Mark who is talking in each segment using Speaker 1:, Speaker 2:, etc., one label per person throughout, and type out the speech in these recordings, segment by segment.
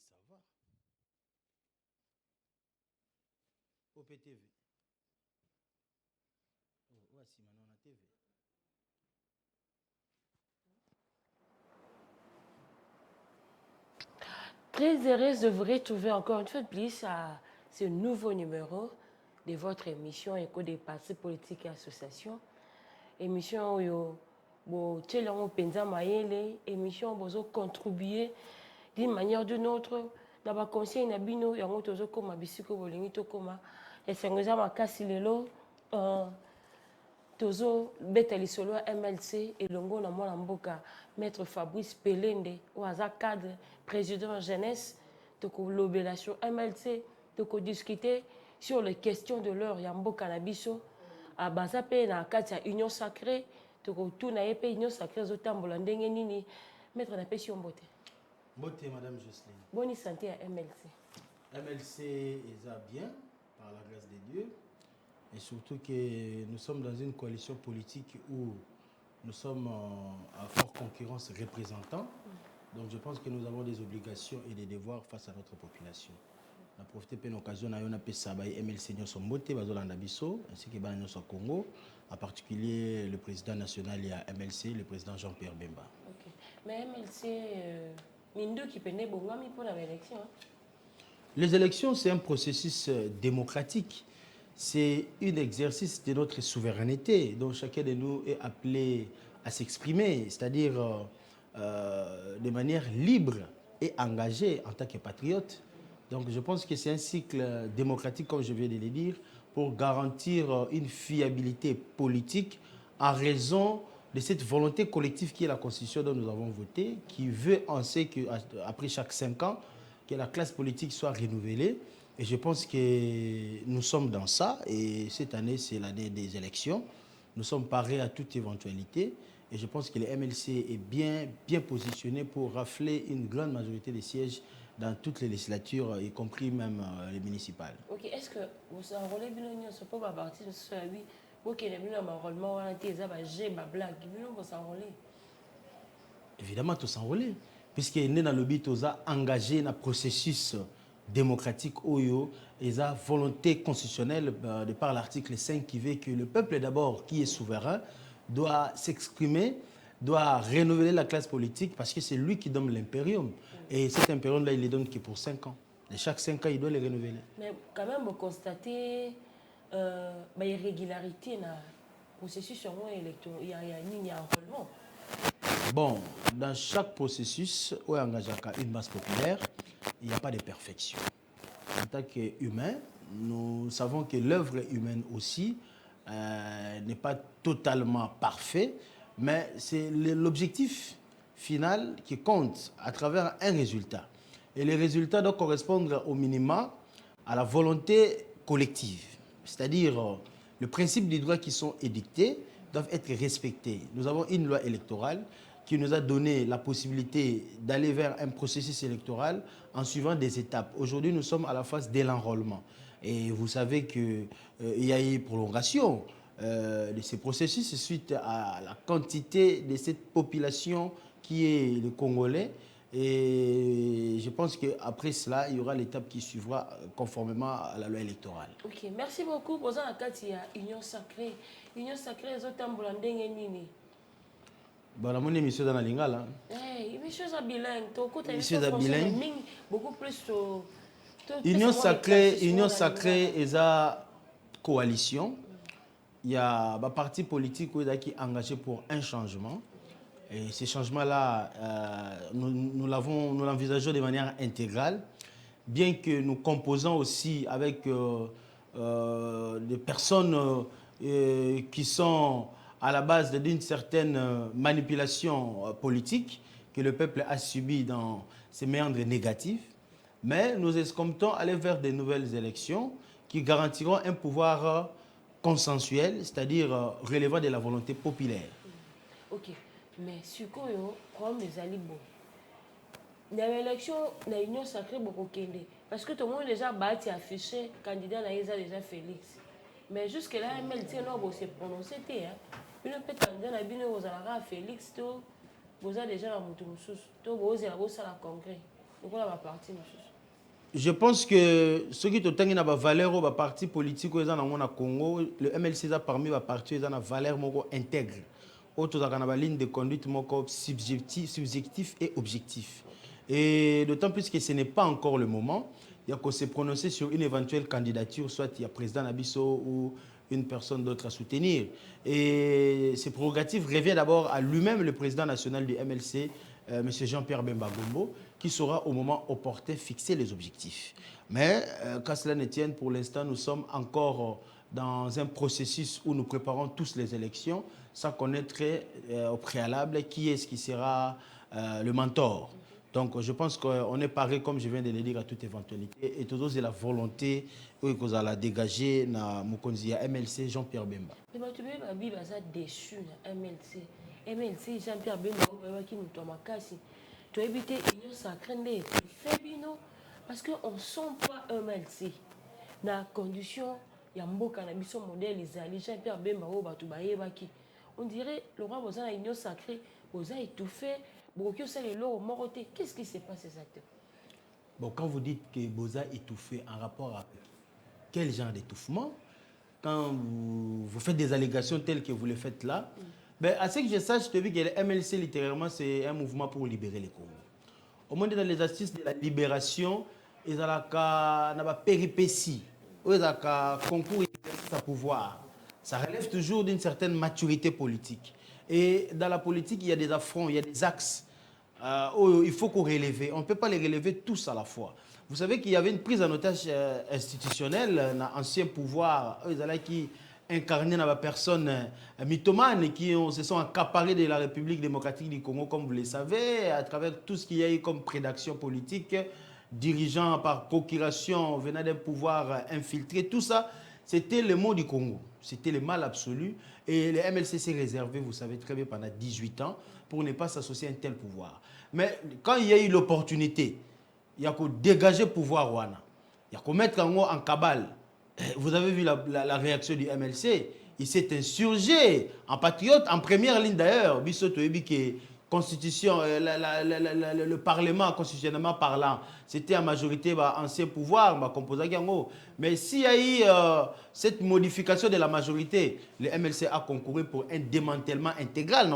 Speaker 1: ça va. OPTV. Oh, voici maintenant la TV.
Speaker 2: Très heureuse de vous retrouver encore une fois de plus à ce nouveau numéro de votre émission Écho des partis politiques et associations. Émission où vous émission où vous contribuer d'une manière ou d'une autre dans le conseil nabino yango tozo koma bisiko bolingi to koma esengoza makasi lelo tozo beta lisolo MLC elongo na mwana mboka maître Fabrice Pelende ou aza cadre président jeunesse toko l'obélation MLC toko discuter sur les questions de l'heure ya mboka na biso a baza pe na kati ya union sacrée toko tuna ye pe union sacrée zo tambola ndenge nini maître na pesi mbote.
Speaker 1: Mbote madame Jocelyne.
Speaker 2: Bonne santé à MLC.
Speaker 1: MLC est bien par la grâce de Dieu. Et surtout que nous sommes dans une coalition politique où nous sommes à forte concurrence représentants. Donc je pense que nous avons des obligations et des devoirs face à notre population. On a profité de l'occasion de MLC Nyosombote, Bazolandabiso, ainsi que Banyoso Congo, en particulier le président national et à MLC, le président Jean-Pierre Bemba.
Speaker 2: Ok. Mais MLC, Mindo qui pénètre Bongami pour l'élection.
Speaker 1: Les élections, c'est un processus démocratique. C'est un exercice de notre souveraineté dont chacun de nous est appelé à s'exprimer, c'est-à-dire de manière libre et engagée en tant que patriote. Donc je pense que c'est un cycle démocratique, comme je viens de le dire, pour garantir une fiabilité politique en raison de cette volonté collective qui est la Constitution dont nous avons voté, qui veut en sait qu'après chaque 5 ans, que la classe politique soit renouvelée. Et je pense que nous sommes dans ça. Et cette année, c'est l'année des élections. Nous sommes parés à toute éventualité. Et je pense que le MLC est bien positionné pour rafler une grande majorité des sièges dans toutes les législatures, y compris même les municipales.
Speaker 2: Ok, est-ce que vous enrôlez bien ce pas à partir de ce oui, ok, les bien enrôlement, on a été j'ai ma blague, vous s'enrôler.
Speaker 1: Évidemment, tout s'enrôler. Puisque nous dans le but engagé dans le processus démocratique oyo et la volonté constitutionnelle de par l'article 5 qui veut que le peuple d'abord qui est souverain doit s'exprimer, doit renouveler la classe politique parce que c'est lui qui donne l'impérium. Et cet impérium-là, il ne le donne que pour 5 ans. Et chaque 5 ans, il doit les renouveler.
Speaker 2: Mais quand même, vous constatez irrégularité dans le processus électoral. Il y a un enrôlement.
Speaker 1: Bon, dans chaque processus où il y a une base populaire, il n'y a pas de perfection. En tant qu'humain, nous savons que l'œuvre humaine aussi n'est pas totalement parfaite, mais c'est l'objectif final qui compte à travers un résultat. Et les résultats doivent correspondre au minimum à la volonté collective. C'est-à-dire, les principes des droits qui sont édictés doivent être respectés. Nous avons une loi électorale qui nous a donné la possibilité d'aller vers un processus électoral en suivant des étapes. Aujourd'hui, nous sommes à la phase de l'enrôlement. Et vous savez qu'il y a eu prolongation de ces processus suite à la quantité de cette population qui est le Congolais. Et je pense qu'après cela, il y aura l'étape qui suivra conformément à la loi électorale.
Speaker 2: Ok, merci beaucoup. Pour ça, il y a Union Sacrée. Union Sacrée, les autres nini.
Speaker 1: Bon, la monnaie émission dans la lingala.
Speaker 2: Émission bilingue.
Speaker 1: Émission bilingue.
Speaker 2: Beaucoup plus.
Speaker 1: Union Sacrée est une coalition. Il y a un parti politique qui est engagé pour un changement. Et ce changement-là, nous l'envisageons de manière intégrale, bien que nous composons aussi avec des personnes qui sont à la base d'une certaine manipulation politique que le peuple a subie dans ses méandres négatifs. Mais nous escomptons aller vers de nouvelles élections qui garantiront un pouvoir consensuel, c'est-à-dire relevant de la volonté populaire.
Speaker 2: Ok. Mais ce qu'on a, comme les alibos, il y a l'élection de l'Union Sacrée beaucoup parce que tout le monde déjà bâti affiché candidat na déjà Félix. Mais jusque-là, MLC non s'est prononcé. Une petite candidat na bino aux alara Félix, vous avez déjà la moto sous, vous avez la congrès.
Speaker 1: Je pense que ceux qui ont une valeur au parti politique au Congo, le MLC a parmi les partis ont une valeur intègre. Autres ont une ligne de conduite subjectif et objectif. Et d'autant plus que ce n'est pas encore le moment. Il y a qu'on s'est prononcé sur une éventuelle candidature, soit il y a président Nabisso ou une personne d'autre à soutenir. Et ces prérogatives reviennent d'abord à lui-même, le président national du MLC, M. Jean-Pierre Bemba Gombo, qui saura au moment opportun fixer les objectifs. Mais, qu'à cela ne tienne, pour l'instant, nous sommes encore dans un processus où nous préparons tous les élections sans connaître au préalable qui est-ce qui sera le mentor. Donc, je pense qu'on est paré, comme je viens de le dire, à toute éventualité. Et tout c'est la volonté que vous allez dégager dans Mokonzi MLC Jean-Pierre Bemba.
Speaker 2: Mais tu es déçu dans MLC. MLC Jean-Pierre Bemba qui nous tombe à casser. Tu as évité une sacrée faible, parce qu'on ne sent pas MLC. Dans la condition, il y a un beau cannabis modèle, Jean-Pierre Bemba, on dirait le roi vous a une sacrée, vous a étouffé. Qu'est-ce qui se passe exactement?
Speaker 1: Bon, quand vous dites que Boza est étouffé, en rapport avec quel genre d'étouffement? Quand vous faites des allégations telles que vous les faites là, ben, à ce que je sache, je te dis que le MLC, littéralement, c'est un mouvement pour libérer les Congo. Au moins, dans les astuces de la libération, ils ont la péripétie, ils ont un concours à pouvoir. Ça relève toujours d'une certaine maturité politique. Et dans la politique, il y a des affronts, il y a des axes. Il faut qu'on relève. On ne peut pas les relever tous à la fois. Vous savez qu'il y avait une prise en otage institutionnelle dans l'ancien pouvoir. Ils qui incarnaient la personne mythomane qui se sont accaparés de la République démocratique du Congo, comme vous le savez, à travers tout ce qu'il y a eu comme prédation politique, dirigeant par procuration, venant d'un pouvoir infiltré. Tout ça, c'était le mot du Congo. C'était le mal absolu. Et le MLC s'est réservé, vous savez très bien, pendant 18 ans, pour ne pas s'associer à un tel pouvoir. Mais quand il y a eu l'opportunité, il y a qu'à dégager le pouvoir Rwanda. Il y a qu'à mettre en cabale. Vous avez vu la réaction du MLC. Il s'est insurgé en patriote, en première ligne d'ailleurs. Bissoto Ebike, constitution, le Parlement constitutionnellement parlant, c'était en majorité ancien pouvoir, composé. Mais s'il y a eu cette modification de la majorité, le MLC a concouru pour un démantèlement intégral.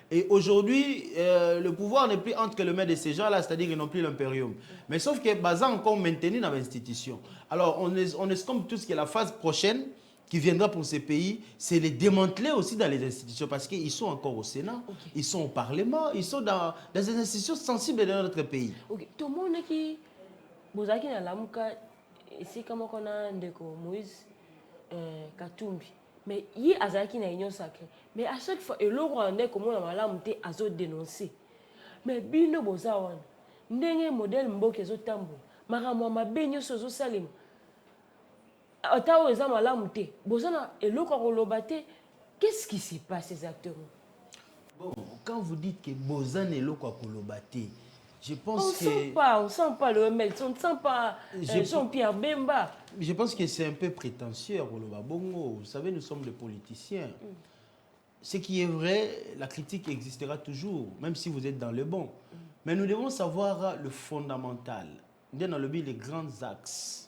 Speaker 1: Et aujourd'hui, le pouvoir n'est plus entre les mains de ces gens-là, c'est-à-dire qu'ils n'ont plus l'impérium. Mais sauf que Bazan encore maintenu dans l'institution. Alors, on escompte tout ce qui est la phase prochaine qui viendra pour ces pays, c'est les démanteler aussi dans les institutions parce qu'ils sont encore au Sénat, ils sont au Parlement, ils sont dans des institutions sensibles de notre pays.
Speaker 2: Ok, tout le monde qui vous a dit dans la mouka, c'est comme on a ndeko Moïse Katumbi, mais il y a Azaki na union sacrée. Mais à chaque fois, et le Rwandais comme on a malam te azo dénoncé. Mais bino bozawan, ndenge modèle mboke zo tambo, maramwa mabenyo sozo salim. Qu'est-ce qui se passe exactement?
Speaker 1: Bon, quand vous dites que Bozan est loco kolobate, je pense
Speaker 2: on ne sent pas le MLC, on ne sent pas Jean-Pierre Bemba.
Speaker 1: Je pense que c'est un peu prétentieux, Bongo. Vous savez, nous sommes des politiciens. Ce qui est vrai, la critique existera toujours, même si vous êtes dans le bon. Mais nous devons savoir le fondamental. Dans le but, les grands axes.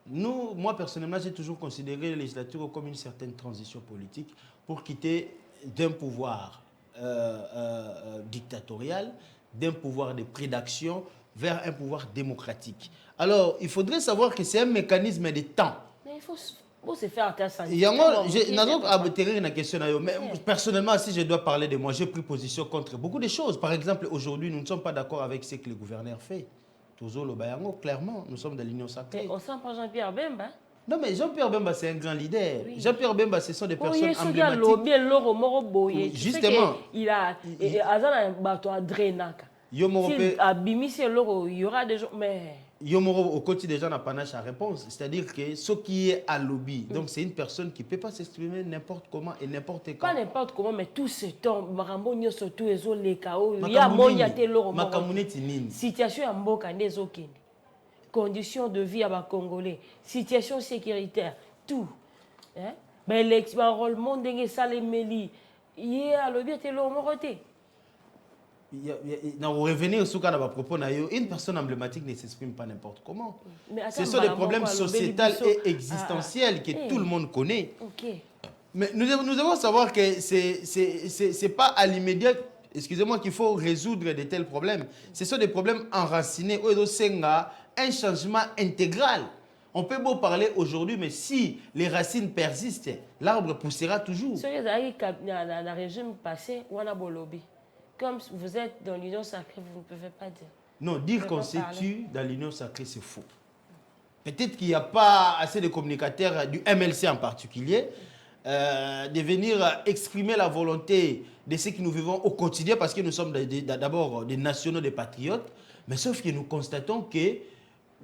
Speaker 1: Nous, moi personnellement, j'ai toujours considéré la législature comme une certaine transition politique pour quitter d'un pouvoir dictatorial, d'un pouvoir de prédaction vers un pouvoir démocratique. Alors, il faudrait savoir que c'est un mécanisme de temps.
Speaker 2: Mais il faut se faire attention.
Speaker 1: Personnellement, si je dois parler de moi, j'ai pris position contre beaucoup de choses. Par exemple, aujourd'hui, nous ne sommes pas d'accord avec ce que le gouverneur fait. Clairement, nous sommes de l'Union sacrée.
Speaker 2: On sent pas Jean-Pierre Bemba.
Speaker 1: Non, mais Jean-Pierre Bemba, c'est un grand leader. Oui. Jean-Pierre Bemba, ce sont des personnes emblématiques.
Speaker 2: Justement. Il a un bateau à Drenaka. Il y aura des gens. Mais.
Speaker 1: Yomoro, au côté des gens, n'a pas à réponse. C'est-à-dire que ce qui est à lobby, donc c'est une personne qui ne peut pas s'exprimer n'importe comment et n'importe quand.
Speaker 2: Pas n'importe comment, mais tout ce temps, Marambo Nyo surtout, les chaos, il y a Moyate Loro. Situation à Mboka, des Okene. Conditions de vie à ma Congolais, situation sécuritaire, tout. Mais l'enrôlement de Salé Meli, il y a lobby à Loro Moroté.
Speaker 1: Pour revenir sur le propos, une personne emblématique ne s'exprime pas n'importe comment. Ce sont des problèmes sociétals et existentiels que tout le monde connaît. Mais nous devons savoir que ce n'est pas à l'immédiat, excusez-moi, qu'il faut résoudre de tels problèmes. Ce sont des problèmes enracinés où il y a un changement intégral. On peut beau parler aujourd'hui, mais si les racines persistent, l'arbre poussera toujours.
Speaker 2: Dans le régime passé, on a lobby. Comme vous êtes dans l'union sacrée, vous ne pouvez pas dire.
Speaker 1: Non, dire qu'on se tue dans l'union sacrée, c'est faux. Peut-être qu'il n'y a pas assez de communicateurs du MLC en particulier de venir exprimer la volonté de ce que nous vivons au quotidien parce que nous sommes d'abord des nationaux, des patriotes, mais sauf que nous constatons que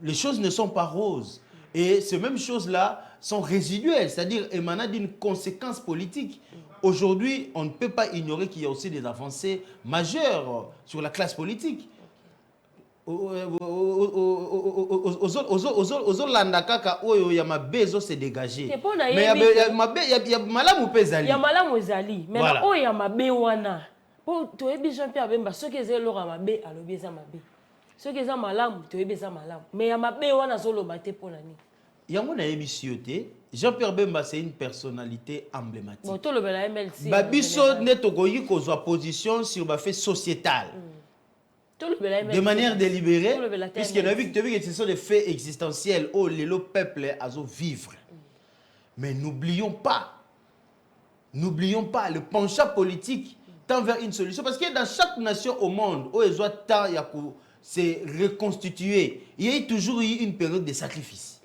Speaker 1: les choses ne sont pas roses. Et ces mêmes choses-là sont résiduelles, c'est-à-dire émanant d'une conséquence politique. Aujourd'hui, on ne peut pas ignorer qu'il y a aussi des avancées majeures sur la classe politique. Aux landakaka, il y a ma bezo se dégager. Mais il y a malam ou pezali.
Speaker 2: Il y a malam ou zali. Mais il y a ma bewana. Pour toi, Jean-Pierre Bemba, ceux qui ont leur amabe, alors bien ma be. Ceux qui ont malam, tu es bien malam. Mais il y a ma bewana solo bate pour l'année.
Speaker 1: Il y a mon émission. Jean-Pierre Bemba, c'est une personnalité emblématique.
Speaker 2: Bon, tout le MLC.
Speaker 1: Babiso n'est pas en position sur le fait sociétal. De manière délibérée, puisqu'on a vu que ce sont des faits existentiels où le peuple a vivre. Mais n'oublions pas le penchant politique tend vers une solution. Parce que dans chaque nation au monde, où ils ont tant se reconstituer, il y a toujours eu une période de sacrifice.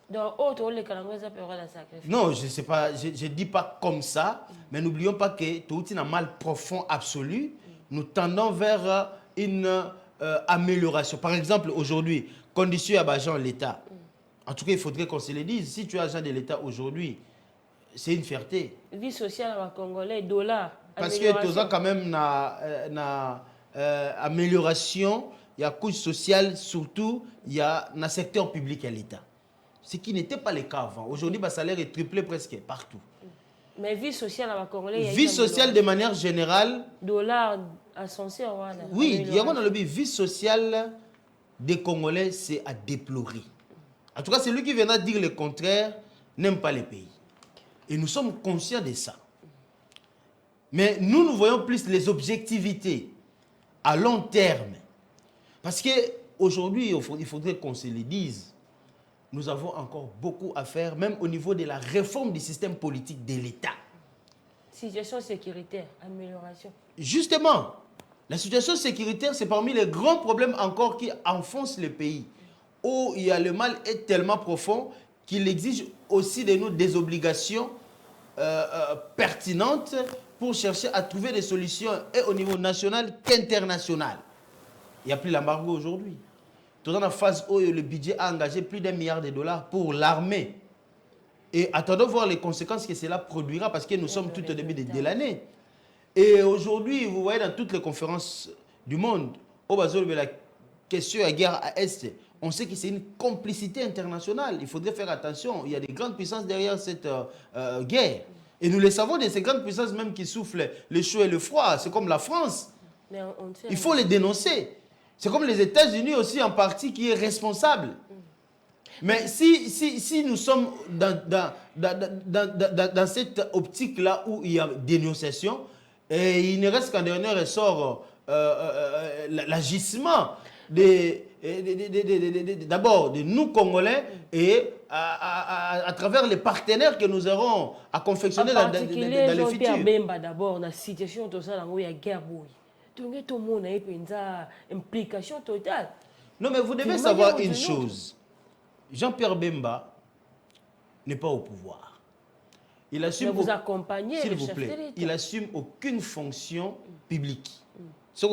Speaker 2: Donc, période de sacrifice.
Speaker 1: Non, je ne sais pas, je ne dis pas comme ça, mais n'oublions pas que tout est un mal profond absolu. Nous tendons vers une amélioration. Par exemple, aujourd'hui, condition à agent de l'État. En tout cas, il faudrait qu'on se le dise. Si tu es agent de l'État aujourd'hui, c'est une fierté.
Speaker 2: Vie sociale à Congolais, dollars.
Speaker 1: Parce que tu as quand même une amélioration, il y a couche sociale, surtout, il y a dans le secteur public à l'État. Ce qui n'était pas le cas avant. Aujourd'hui, le salaire est triplé presque partout.
Speaker 2: Mais vie sociale à Congolais.
Speaker 1: Vie sociale de manière générale.
Speaker 2: Dollars censé
Speaker 1: oui, il y a une vie sociale des Congolais, c'est à déplorer. En tout cas, celui qui viendra dire le contraire n'aime pas les pays. Et nous sommes conscients de ça. Mais nous voyons plus les objectivités à long terme. Parce qu'aujourd'hui, il faudrait qu'on se le dise. Nous avons encore beaucoup à faire, même au niveau de la réforme du système politique de l'État.
Speaker 2: Situation sécuritaire, amélioration.
Speaker 1: Justement, la situation sécuritaire, c'est parmi les grands problèmes encore qui enfoncent le pays. Où il y a le mal est tellement profond qu'il exige aussi de nous des obligations pertinentes pour chercher à trouver des solutions et au niveau national qu'international. Il n'y a plus l'embargo aujourd'hui. Dans la phase où le budget a engagé plus d'1 milliard de dollars pour l'armée. Et attendons voir les conséquences que cela produira parce que nous sommes tout au début de l'année. Et aujourd'hui, vous voyez dans toutes les conférences du monde, au bas de la question de la guerre à Est, on sait que c'est une complicité internationale. Il faudrait faire attention. Il y a des grandes puissances derrière cette guerre. Et nous le savons de ces grandes puissances même qui soufflent le chaud et le froid. C'est comme la France.
Speaker 2: Mais
Speaker 1: il faut les dénoncer. C'est comme les États-Unis aussi en partie qui est responsable. Mais si nous sommes dans cette optique-là où il y a dénonciation, et il ne reste qu'en dernier ressort l'agissement d'abord de nous Congolais et à travers les partenaires que nous aurons à confectionner dans le futur.
Speaker 2: En particulier, d'abord, dans la situation de la guerre. Tout le monde a une implication totale.
Speaker 1: Non, mais vous devez savoir une chose. Jean-Pierre Bemba n'est pas au pouvoir. Il assume
Speaker 2: vous accompagnez,
Speaker 1: s'il vous plaît, il assume aucune fonction publique. C'est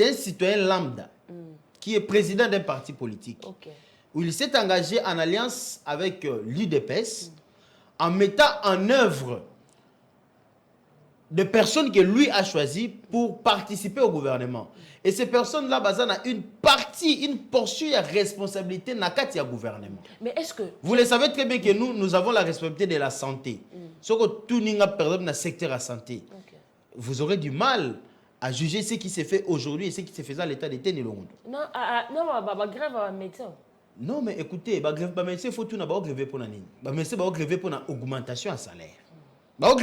Speaker 1: un citoyen lambda qui est président d'un parti politique. Où il s'est engagé en alliance avec l'UDPS en mettant en œuvre de personnes que lui a choisies pour participer au gouvernement. Et ces personnes-là, une portion de responsabilité dans le gouvernement.
Speaker 2: Mais est-ce que...
Speaker 1: Vous le savez très bien que nous avons la responsabilité de la santé. Ce que tout le monde perd dans le secteur de la santé. Vous aurez du mal à juger ce qui s'est fait aujourd'hui et ce qui se faisait à l'état de Ténélongo.
Speaker 2: Non, grève à médecin.
Speaker 1: Non, mais écoutez, il faut tout d'abord gréver pour la ligne. Mais c'est gréver pour l'augmentation à salaire. Non,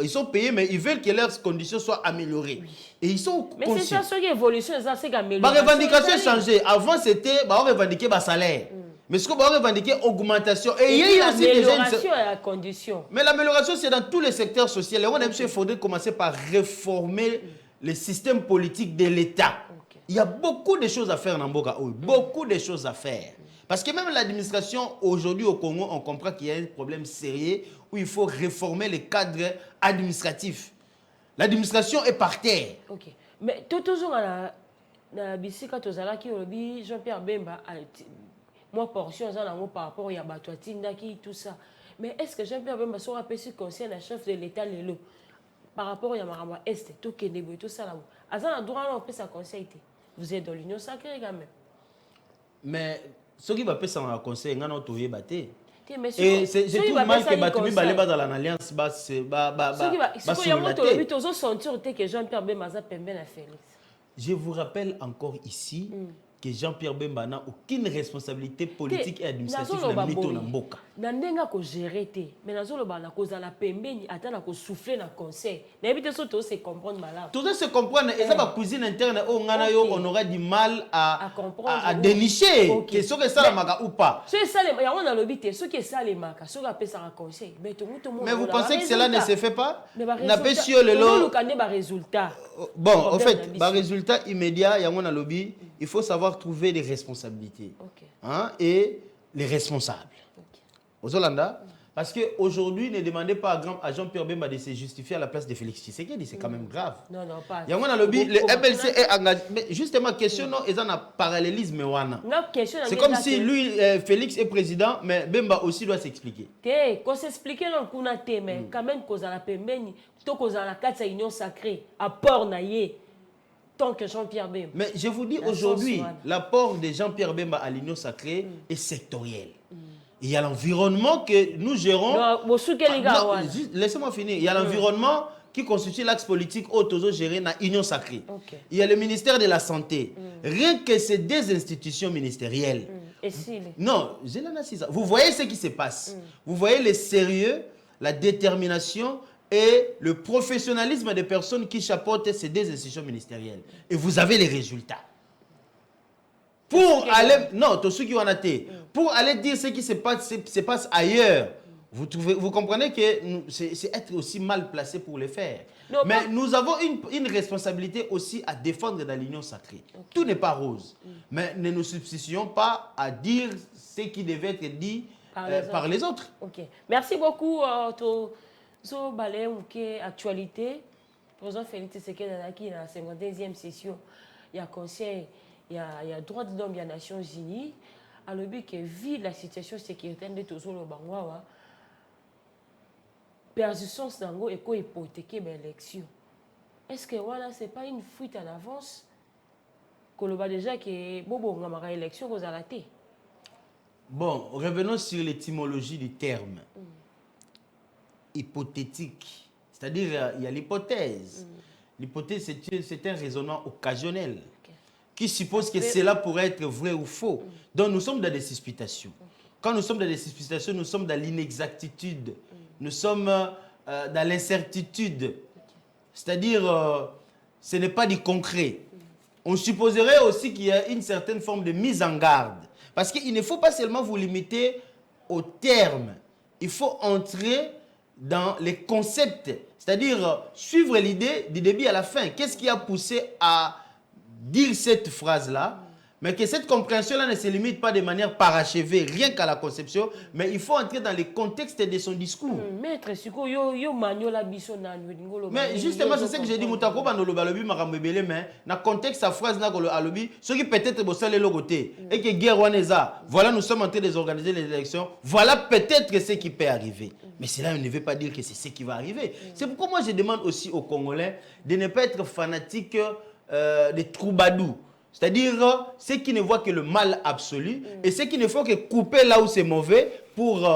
Speaker 1: ils sont payés, mais ils veulent que leurs conditions soient améliorées. Oui. Et ils sont
Speaker 2: mais c'est ça, ce qui évolution, c'est qu'amélioration.
Speaker 1: La revendication a changé. Avant, c'était revendiquer le salaire. Mais ce qu'on va revendiquer, augmentation. Et il y a aussi
Speaker 2: l'amélioration à la condition.
Speaker 1: Mais l'amélioration, c'est dans tous les secteurs sociaux. Et on a il faudrait commencer par réformer le système politique de l'État. Okay. Il y a beaucoup de choses à faire dans Mboka. Beaucoup de choses à faire. Parce que même l'administration, aujourd'hui au Congo, on comprend qu'il y a un problème sérieux où il faut réformer les cadres administratifs. L'administration est par terre.
Speaker 2: Ok. Mais toujours dans la bisika tozala qui obi Jean-Pierre Bemba moi portion par rapport à Batouatinda qui tout ça. Mais est-ce que Jean-Pierre Bemba sera appelé conseiller à chef de l'État lelo par rapport à Marama Est tout Kenebo tout ça là. Azana droit on peut sa conseiller. Vous êtes dans l'union sacrée quand même.
Speaker 1: Mais ce qui va passer en conseil, on a autorisé battre.
Speaker 2: Et
Speaker 1: c'est tout le mal que Batumi va dans l'alliance.
Speaker 2: Ce qui va sentir que Jean-Pierre Bemba a pembe na Félix.
Speaker 1: Je vous rappelle encore ici que Jean-Pierre Bemba n'a aucune responsabilité politique et administrative dans Mito na Mboka.
Speaker 2: Nandenga ko gérer té, mais nazolo ba na koza la pembeni atana ko souffler na conseil. Na éviter ça tout se comprendre malade.
Speaker 1: Tout se comprendre et ça va cuisine interne au ngana yo on aura du mal à dénicher que ce que ça la maka ou pas.
Speaker 2: Ce ça les ya on a lobité, ce que ça les maka, ce que ça conseil. Mais
Speaker 1: vous pensez que cela ne se fait pas?
Speaker 2: Na pe sur le lo résultat.
Speaker 1: Bon, en fait, le résultat immédiat, il y a un lobby, il faut savoir trouver des responsabilités et les responsables. Aux Hollandais, parce qu'aujourd'hui, ne demandez pas à Jean-Pierre Bemba de se justifier à la place de Félix Tshisekedi, c'est quand même grave.
Speaker 2: Non, pas.
Speaker 1: Il y a un lobby, le MLC est engagé. Mais justement, question, non, ils ont un parallélisme. C'est comme si lui, Félix est président, mais Bemba aussi doit s'expliquer.
Speaker 2: Quand s'expliquer, mais quand même, quand on a pembeni, tant qu'on a la carte à l'union sacrée, à Port-Naïe, tant que Jean-Pierre Bemba.
Speaker 1: Mais je vous dis aujourd'hui, l'apport de Jean-Pierre Bemba à l'union sacrée est sectoriel. Il y a l'environnement que nous gérons. Laissez-moi finir. Il y a l'environnement qui constitue l'axe politique autour géré dans l'union sacrée. Il y a le ministère de la Santé. Rien que ces deux institutions ministérielles. Non, vous voyez ce qui se passe. Vous voyez le sérieux, la détermination et le professionnalisme des personnes qui chapeautent ces deux institutions ministérielles. Et vous avez les résultats. Pour aller, non, pour aller dire ce qui se passe ailleurs, vous comprenez que c'est être aussi mal placé pour le faire. Non, mais nous avons une responsabilité aussi à défendre dans l'union sacrée. Tout n'est pas rose. Mais ne nous substituons pas à dire ce qui devait être dit par les autres.
Speaker 2: Ok. Merci beaucoup. So balé actualité. Président Félix Tshisekedi qui dans la 52e session, il y a conseil. Il y a droit de l'homme des Nations Unies. À le but que vu la situation sécuritaire de tous les Bangwa, persistance d'ango et quoi hypothéquer l'élection. Est-ce que voilà c'est pas une fuite en avance que le déjà que bobo ngama élection aux alaté.
Speaker 1: Bon, revenons sur l'étymologie du terme. Hypothétique, c'est-à-dire il y a l'hypothèse. L'hypothèse c'est un raisonnement occasionnel. Qui suppose que cela pourrait être vrai ou faux. Donc nous sommes dans des suspicions. Quand nous sommes dans des suspicions, nous sommes dans l'inexactitude. Nous sommes dans l'incertitude. C'est-à-dire, ce n'est pas du concret. On supposerait aussi qu'il y a une certaine forme de mise en garde. Parce qu'il ne faut pas seulement vous limiter aux termes. Il faut entrer dans les concepts. C'est-à-dire, suivre l'idée du début à la fin. Qu'est-ce qui a poussé à dire cette phrase-là, mais que cette compréhension-là ne se limite pas de manière parachevée, rien qu'à la conception, mais il faut entrer dans les contextes de son discours.
Speaker 2: Mais
Speaker 1: justement, c'est ce que j'ai dit, mais dans le contexte de sa phrase, ce qui peut-être est le côté, et que guerre voilà, nous sommes en train de désorganiser les élections, voilà peut-être ce qui peut arriver. Mais cela ne veut pas dire que c'est ce qui va arriver. C'est pourquoi moi je demande aussi aux Congolais de ne pas être fanatiques des troubadours. C'est-à-dire ceux qui ne voient que le mal absolu et ceux qui ne font que couper là où c'est mauvais pour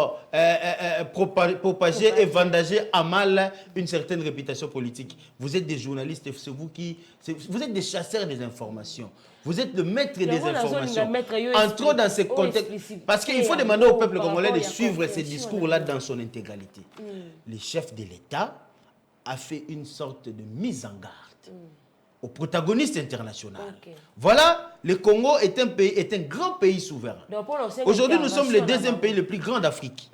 Speaker 1: propager et vendager à mal une certaine réputation politique. Vous êtes des journalistes, c'est vous vous êtes des chasseurs des informations. Vous êtes le maître des informations. Entrons dans ce contexte. Parce qu'il faut demander au peuple congolais de suivre ces discours-là dans son intégralité. Le chef de l'État a fait une sorte de mise en garde aux protagonistes internationaux. Voilà, le Congo est un grand pays souverain. Aujourd'hui, nous sommes le deuxième pays le plus grand d'Afrique.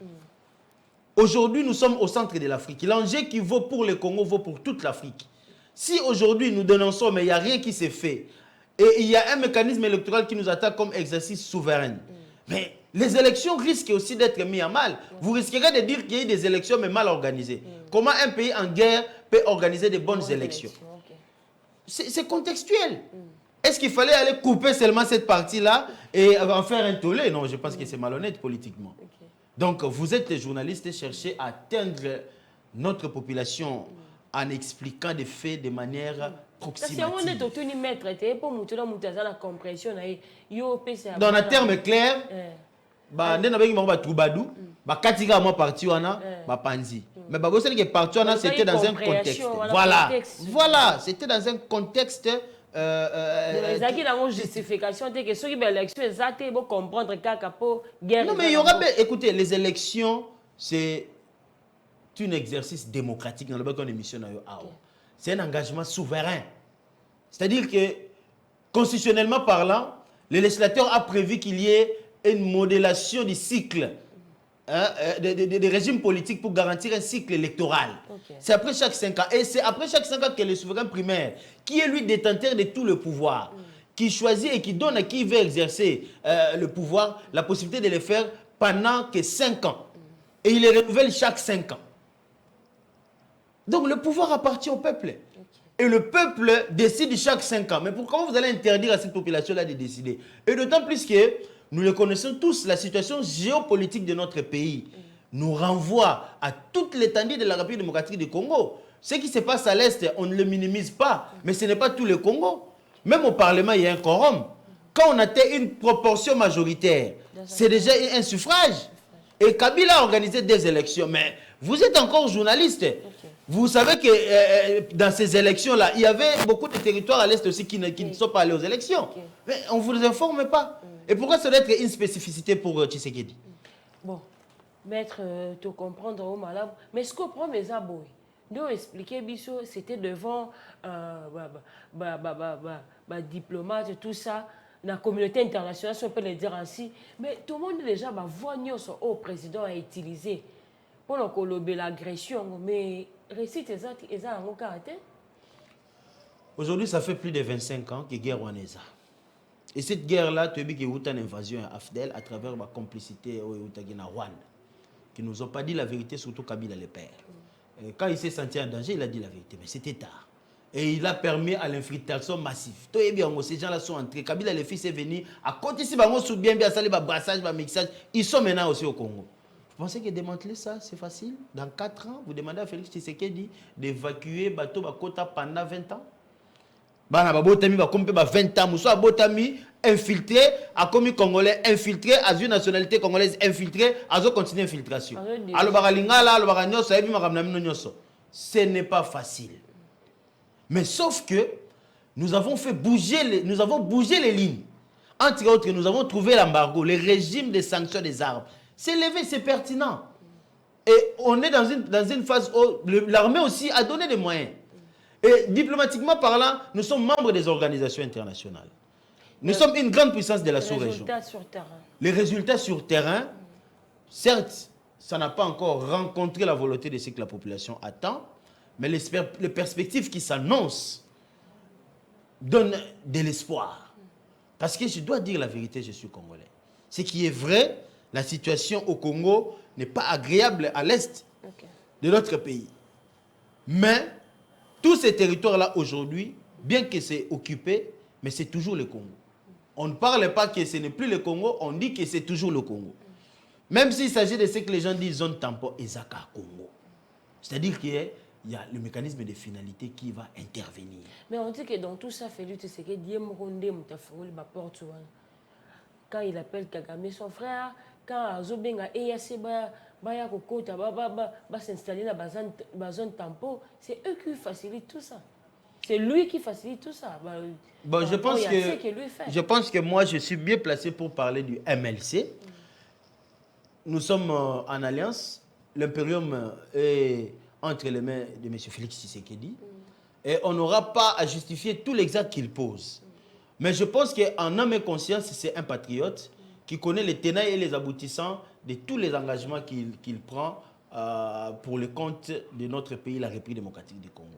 Speaker 1: Aujourd'hui, nous sommes au centre de l'Afrique. L'enjeu qui vaut pour le Congo vaut pour toute l'Afrique. Si aujourd'hui nous dénonçons, mais il n'y a rien qui s'est fait, et il y a un mécanisme électoral qui nous attaque comme exercice souverain, mais les élections risquent aussi d'être mises à mal. Vous risquerez de dire qu'il y a eu des élections mais mal organisées. Comment un pays en guerre peut organiser de bonnes élections? C'est contextuel. Est-ce qu'il fallait aller couper seulement cette partie-là et en faire un tollé? Non, je pense que c'est malhonnête politiquement. Donc, vous êtes des journalistes et cherchez à atteindre notre population en expliquant des faits de manière approximative. Dans un terme clair, c'était dans un contexte. Voilà, c'était dans un contexte. Non, mais il y aura. Écoutez, les élections, c'est un exercice démocratique dans le émission. C'est un engagement souverain. C'est-à-dire que, constitutionnellement parlant, le législateur a prévu qu'il y ait une modélation du cycle des régimes politiques pour garantir un cycle électoral. C'est après chaque 5 ans. Et c'est après chaque 5 ans que le souverain primaire, qui est lui détenteur de tout le pouvoir, qui choisit et qui donne à qui veut exercer le pouvoir la possibilité de le faire pendant que 5 ans. Et il les renouvelle chaque 5 ans. Donc le pouvoir appartient au peuple. Et le peuple décide chaque 5 ans. Mais pourquoi vous allez interdire à cette population-là de décider? Et d'autant plus que nous le connaissons tous, la situation géopolitique de notre pays nous renvoie à toute l'étendue de la République démocratique du Congo. Ce qui se passe à l'Est, on ne le minimise pas, mais ce n'est pas tout le Congo. Même au Parlement, il y a un quorum. Quand on atteint une proportion majoritaire, c'est déjà un suffrage. Et Kabila a organisé des élections. Mais vous êtes encore journaliste. Vous savez que dans ces élections-là, il y avait beaucoup de territoires à l'Est aussi qui ne sont pas allés aux élections. Mais on ne vous informe pas. Et pourquoi ça doit être une spécificité pour Tshisekedi?
Speaker 2: Bon, maître, te comprendre au malade. Mais ce qu'on prend mes abonnés, nous expliquer, Bissot, c'était devant diplomate et tout ça, la communauté internationale, si on peut le dire ainsi. Mais tout le monde déjà va voir au président a utilisé pour l'agression. Mais récit exact, ils ont un caractère.
Speaker 1: Aujourd'hui, ça fait plus de 25 ans que guerre Rwanda. Et cette guerre-là, tu as vu qu'il y a eu une invasion à Afdel à travers la complicité au Rwanda, qui ne nous ont pas dit la vérité, surtout Kabila le père. Et quand il s'est senti en danger, il a dit la vérité, mais c'était tard. Et il a permis à l'infiltration massive. Ces gens-là sont entrés. Kabila le fils est venu. À côté, si on bien brassage, mixage, ils sont maintenant aussi au Congo. Vous pensez que démanteler ça, c'est facile? Dans 4 ans, vous demandez à Félix Tshisekedi d'évacuer Bateau Bakota pendant 20 ans? Bana babotami ba kompe ba 20 ans muso abotami infiltré a commis congolais infiltré a une nationalité congolaise infiltré a continué infiltration. Alors bagalingala alors baganyoso ebi makamna mino nyoso. Ce n'est pas facile. Mais sauf que nous avons bougé les lignes. Entre autres, nous avons trouvé l'embargo, le régime des sanctions des armes. C'est levé, c'est pertinent. Et on est dans une phase où l'armée aussi a donné des moyens. Et diplomatiquement parlant, nous sommes membres des organisations internationales. Nous sommes une grande puissance de la sous-région. Les résultats sur terrain, certes, ça n'a pas encore rencontré la volonté de ce que la population attend, mais les perspectives qui s'annoncent donnent de l'espoir. Parce que je dois dire la vérité, je suis congolais. Ce qui est vrai, la situation au Congo n'est pas agréable à l'est de notre pays. Mais tous ces territoires-là, aujourd'hui, bien que c'est occupé, mais c'est toujours le Congo. On ne parle pas que ce n'est plus le Congo, on dit que c'est toujours le Congo. Même s'il s'agit de ce que les gens disent zone tampon, Ezaka Congo. C'est-à-dire que il y a le mécanisme de finalité qui va intervenir.
Speaker 2: Mais on dit que dans tout ça, Félix Tshisekedi, quand il appelle Kagame son frère, quand Zobenga EAC va s'installer dans la zone tampon, c'est eux qui facilitent tout ça. C'est lui qui facilite tout ça.
Speaker 1: Bon, je pense que moi, je suis bien placé pour parler du MLC. Nous sommes en alliance. L'impérium est entre les mains de M. Félix Tshisekedi. Et on n'aura pas à justifier tout l'exact qu'il pose. Mais je pense qu'en âme et conscience, c'est un patriote qui connaît les tenailles et les aboutissants de tous les engagements qu'il prend pour le compte de notre pays, la République démocratique du Congo.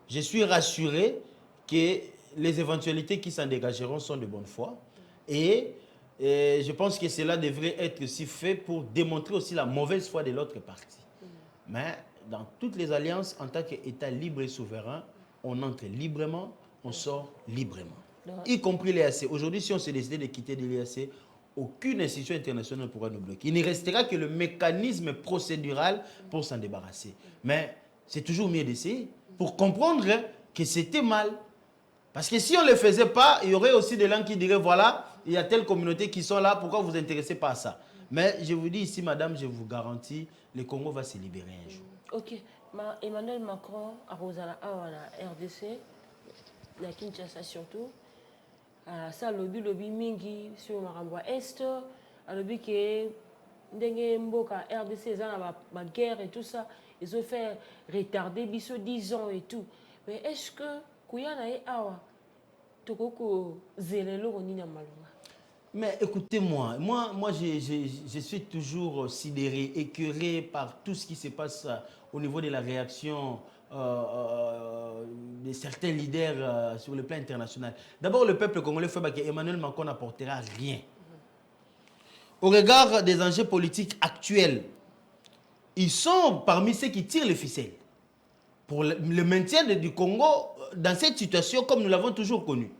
Speaker 1: Je suis rassuré que les éventualités qui s'en dégageront sont de bonne foi. Et je pense que cela devrait être aussi fait pour démontrer aussi la mauvaise foi de l'autre partie. Mais dans toutes les alliances, en tant qu'État libre et souverain, on entre librement, on sort librement. Y compris l'EAC. Aujourd'hui, si on s'est décidé de quitter de l'EAC, aucune institution internationale ne pourra nous bloquer. Il ne restera que le mécanisme procédural pour s'en débarrasser. Mais c'est toujours mieux d'essayer pour comprendre que c'était mal. Parce que si on ne le faisait pas, il y aurait aussi des gens qui diraient, voilà, il y a telle communauté qui sont là, pourquoi vous vous intéressez pas à ça? Mais je vous dis ici, madame, je vous garantis, le Congo va se libérer un jour.
Speaker 2: Ok. Emmanuel Macron a Rosala la RDC, la Kinshasa surtout. Ça, lobby mingi sur Maramba Est, lobby que ndenge mboka RDC la guerre et tout ça, ils ont fait retarder biso 10 ans et tout. Mais est-ce que Kouyana et Awa tokoko zelelo onina malunga?
Speaker 1: Mais écoutez-moi, moi je suis toujours sidéré, écœuré par tout ce qui se passe au niveau de la réaction de certains leaders sur le plan international. D'abord, le peuple congolais fait que Emmanuel Macron n'apportera rien. Au regard des enjeux politiques actuels, ils sont parmi ceux qui tirent les ficelles pour le maintien du Congo dans cette situation comme nous l'avons toujours connu.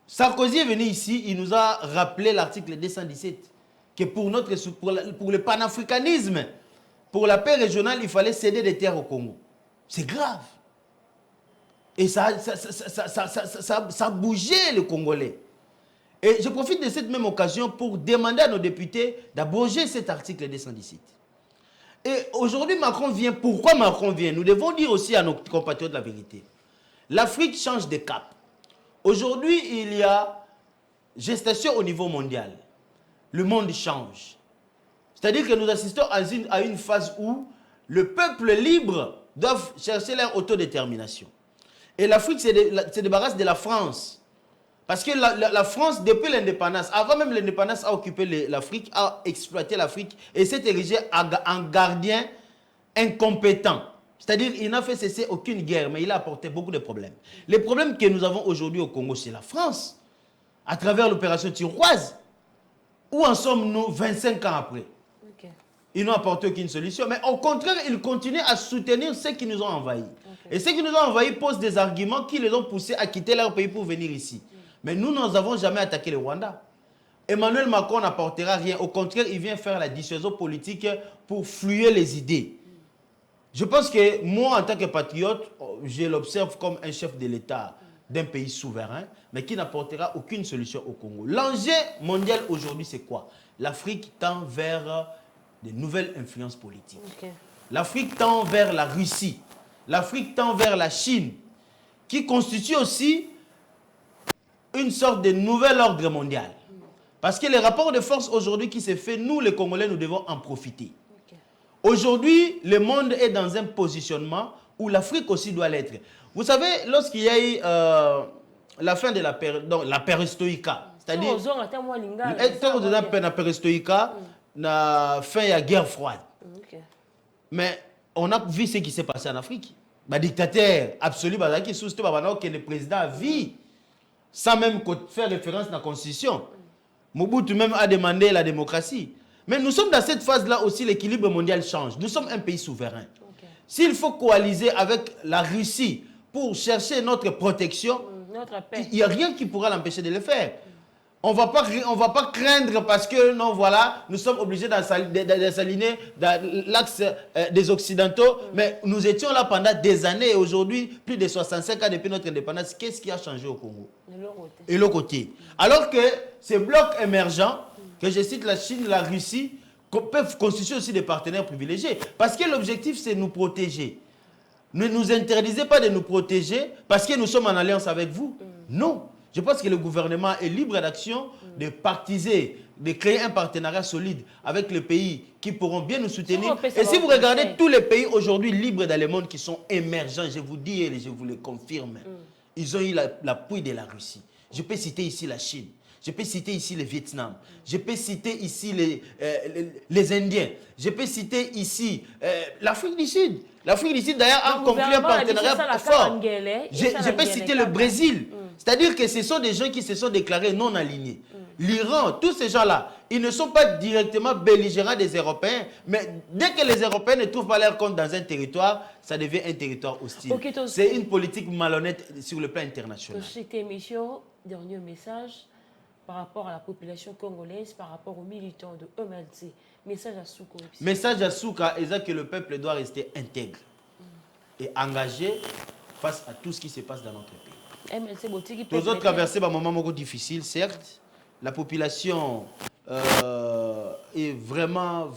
Speaker 1: Sarkozy est venu ici, il nous a rappelé l'article 217, que pour le panafricanisme, pour la paix régionale, il fallait céder des terres au Congo. C'est grave. Et ça a bougé le Congolais. Et je profite de cette même occasion pour demander à nos députés d'abroger cet article 217. Et aujourd'hui, Macron vient. Pourquoi Macron vient? Nous devons dire aussi à nos compatriotes la vérité. L'Afrique change de cap. Aujourd'hui, il y a gestation au niveau mondial. Le monde change. C'est-à-dire que nous assistons à une phase où le peuple libre doit chercher leur autodétermination. Et l'Afrique se débarrasse de la France. Parce que la France, depuis l'indépendance, avant même l'indépendance, a occupé l'Afrique, a exploité l'Afrique et s'est érigé en gardien incompétent. C'est-à-dire qu'il n'a fait cesser aucune guerre, mais il a apporté beaucoup de problèmes. Les problèmes que nous avons aujourd'hui au Congo, c'est la France, à travers l'opération turquoise. Où en sommes-nous 25 ans après? Okay. Ils n'ont apporté aucune solution, mais au contraire, ils continuent à soutenir ceux qui nous ont envahis. Okay. Et ceux qui nous ont envahis posent des arguments qui les ont poussés à quitter leur pays pour venir ici. Mais nous n'avons jamais attaqué le Rwanda. Emmanuel Macron n'apportera rien. Au contraire, il vient faire la dissuasion politique pour fluer les idées. Je pense que moi, en tant que patriote, je l'observe comme un chef de l'État d'un pays souverain, mais qui n'apportera aucune solution au Congo. L'enjeu mondial aujourd'hui, c'est quoi? L'Afrique tend vers de nouvelles influences politiques. Okay. L'Afrique tend vers la Russie. L'Afrique tend vers la Chine, qui constitue aussi une sorte de nouvel ordre mondial. Parce que les rapports de force aujourd'hui qui se fait, nous les Congolais, nous devons en profiter. Aujourd'hui, le monde est dans un positionnement où l'Afrique aussi doit l'être. Vous savez, lorsqu'il y a eu la fin de la perestroïka, c'est-à-dire la perestroïka, la fin de la guerre froide. Mais on a vu ce qui s'est passé en Afrique. Le dictateur absolu, que le président a vu, sans même faire référence à la Constitution. Mobutu même a demandé la démocratie. Mais nous sommes dans cette phase-là aussi, l'équilibre mondial change. Nous sommes un pays souverain. Okay. S'il faut coaliser avec la Russie pour chercher notre protection, il n'y a rien qui pourra l'empêcher de le faire. On va pas craindre parce que, non, voilà, nous sommes obligés d'aligner dans l'axe des Occidentaux. Mais nous étions là pendant des années et aujourd'hui, plus de 65 ans depuis notre indépendance. Qu'est-ce qui a changé au Congo? Et l'autre côté. Alors que ces blocs émergents, que je cite la Chine, la Russie, peuvent constituer aussi des partenaires privilégiés. Parce que l'objectif, c'est nous protéger. Ne nous interdisez pas de nous protéger parce que nous sommes en alliance avec vous. Non. Je pense que le gouvernement est libre d'action, de partiser, de créer un partenariat solide avec les pays qui pourront bien nous soutenir. Et si vous regardez tous les pays aujourd'hui libres dans le monde qui sont émergents, je vous dis et je vous le confirme, ils ont eu l'appui de la Russie. Je peux citer ici la Chine. Je peux citer ici le Vietnam. Je peux citer ici les Indiens. Je peux citer ici l'Afrique du Sud. L'Afrique du Sud, d'ailleurs, a conclu un partenariat fort. Je peux citer le Brésil. C'est-à-dire que ce sont des gens qui se sont déclarés non alignés. L'Iran, tous ces gens-là, ils ne sont pas directement belligérants des Européens, mais dès que les Européens ne trouvent pas leur compte dans un territoire, ça devient un territoire hostile. C'est une politique malhonnête sur le plan international.
Speaker 2: Cette émission, dernier message par rapport à la population congolaise, par rapport aux militants de MLC. Message à Souka.
Speaker 1: Message à Souka, c'est que le peuple doit rester intègre et engagé face à tout ce qui se passe dans notre pays. Nous autres traversé un moment difficile, certes. La population est vraiment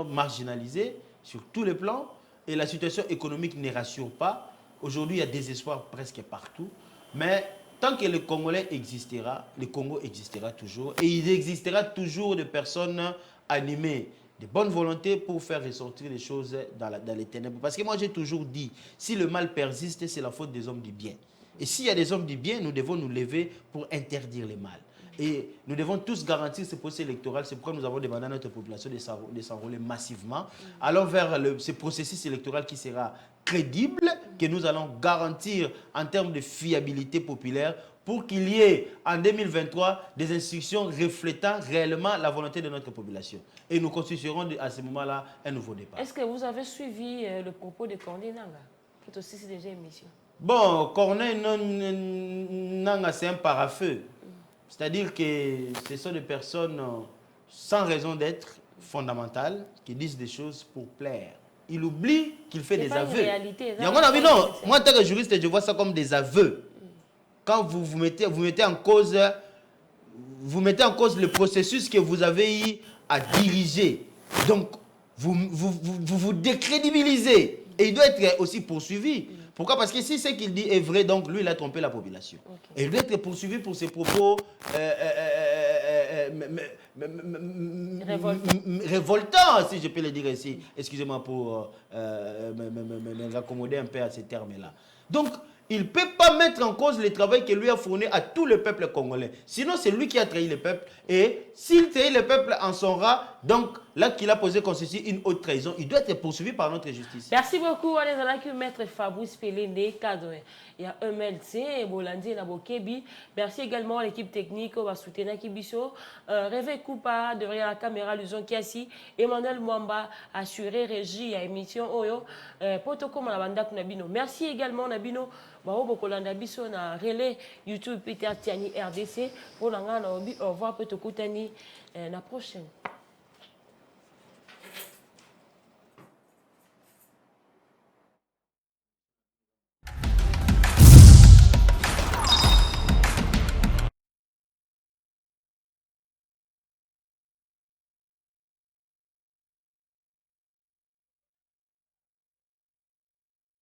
Speaker 1: marginalisée sur tous les plans et la situation économique ne rassure pas. Aujourd'hui, il y a désespoir presque partout. Mais tant que le Congolais existera, le Congo existera toujours. Et il existera toujours des personnes animées de bonne volonté pour faire ressortir les choses dans les ténèbres. Parce que moi, j'ai toujours dit, si le mal persiste, c'est la faute des hommes du bien. Et s'il y a des hommes du bien, nous devons nous lever pour interdire le mal. Et nous devons tous garantir ce processus électoral. C'est pourquoi nous avons demandé à notre population de s'enrôler massivement. Alors vers ce processus électoral qui sera crédible, que nous allons garantir en termes de fiabilité populaire pour qu'il y ait en 2023 des instructions reflétant réellement la volonté de notre population. Et nous constituerons à ce moment-là un nouveau départ.
Speaker 2: Est-ce que vous avez suivi le propos de Corneille Nangaa, qui est aussi déjà émission?
Speaker 1: Bon, Corneille Nangaa, c'est un parafeu. C'est-à-dire que ce sont des personnes sans raison d'être fondamentales qui disent des choses pour plaire. Il oublie qu'il fait des aveux. Non, moi, en tant que juriste, je vois ça comme des aveux. Quand vous mettez en cause le processus que vous avez eu à diriger. Donc, vous décrédibilisez. Et il doit être aussi poursuivi. Pourquoi? Parce que si ce qu'il dit est vrai, donc lui, il a trompé la population. Et il doit être poursuivi pour ses propos révoltants, si je peux le dire ici. Excusez-moi pour me raccommoder un peu à ces termes-là. Donc, il ne peut pas mettre en cause le travail que lui a fourni à tout le peuple congolais. Sinon, c'est lui qui a trahi le peuple. Et s'il trahit le peuple en son rat, donc là qu'il a posé constituer une haute trahison, il doit être poursuivi par notre justice.
Speaker 2: Merci beaucoup à les maître Fabrice Pelende, cadre. Il y a MLC, Bolandi et Nabokebi. Merci également à l'équipe technique, au soutien Kibiso. Réveil Koupa, derrière la caméra, Luzon Kiasi. Emmanuel Mwamba, assuré régie à émission Oyo. Protocole à la banda Kunabino. Merci également, Nabino. Baobokolanda biso na relais YouTube Peter Tiani RDC. Pour l'angana, au revoir, Petokutani, la prochaine.